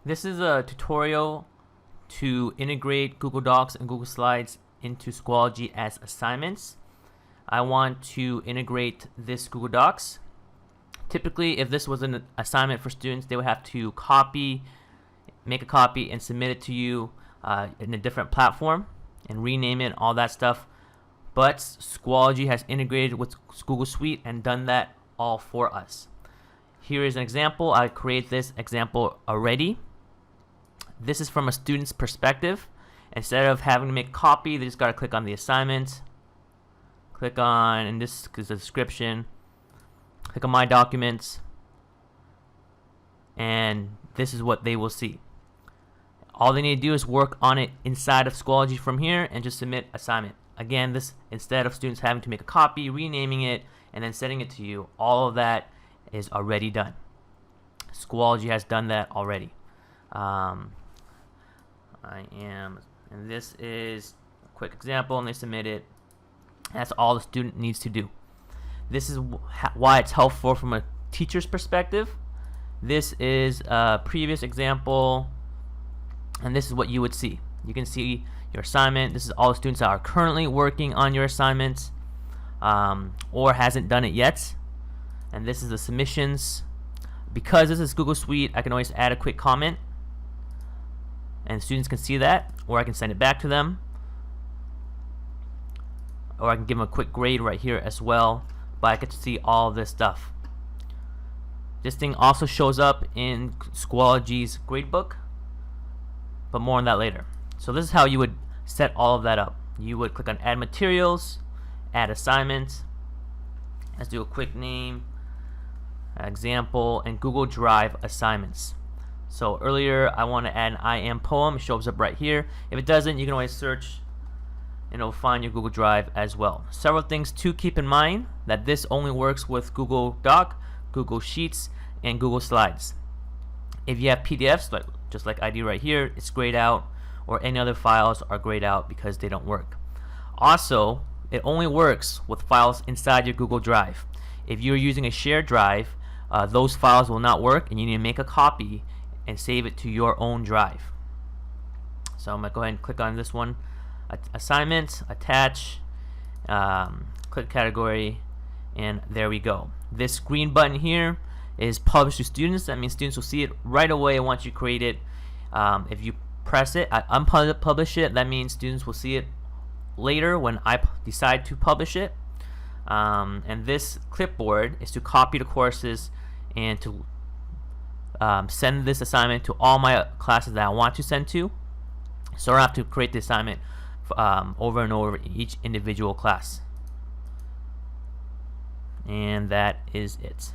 This is a tutorial to integrate Google Docs and Google Slides into Schoology as assignments. I want to integrate this Google Docs. Typically, if this was an assignment for students, they would have to make a copy and submit it to you in a different platform and rename it, all that stuff. But Schoology has integrated with Google Suite and done that all for us. Here is an example. I create this example already. This is from a student's perspective. Instead of having to make a copy, they just got to click on the assignment. Click on, and this is the description. Click on My Documents. And this is what they will see. All they need to do is work on it inside of Schoology from here and just submit assignment. Again, this, instead of students having to make a copy, renaming it, and then sending it to you, all of that is already done. Schoology has done that already. And this is a quick example, and they submit it. That's all the student needs to do. This is why it's helpful from a teacher's perspective. This is a previous example, and this is what you would see. You can see your assignment. This is all the students that are currently working on your assignments or hasn't done it yet. And this is the submissions. Because this is Google Suite, I can always add a quick comment and students can see that, or I can send it back to them, or I can give them a quick grade right here as well. But I get to see all of this stuff. This thing also shows up in Schoology's gradebook, but more on that later. So this is how you would set all of that up. You would click on Add Materials, Add Assignments. Let's do a quick name, example, and Google Drive Assignments. So earlier I want to add an I am poem. It shows up right here. If it doesn't, you can always search and it'll find your Google Drive as well. Several things to keep in mind: that this only works with Google Doc, Google Sheets, and Google Slides. If you have PDFs, just like I do right here, it's grayed out, or any other files are grayed out because they don't work. Also, it only works with files inside your Google Drive. If you're using a shared drive, those files will not work, and you need to make a copy and save it to your own drive. So I'm going to go ahead and click on this one. Assignment, attach, click category, and there we go. This green button here is publish to students. That means students will see it right away once you create it. If you press it, unpublish it, that means students will see it later when I decide to publish it. And this clipboard is to copy the courses and to send this assignment to all my classes that I want to send to, so I don't have to create the assignment over and over in each individual class. And that is it.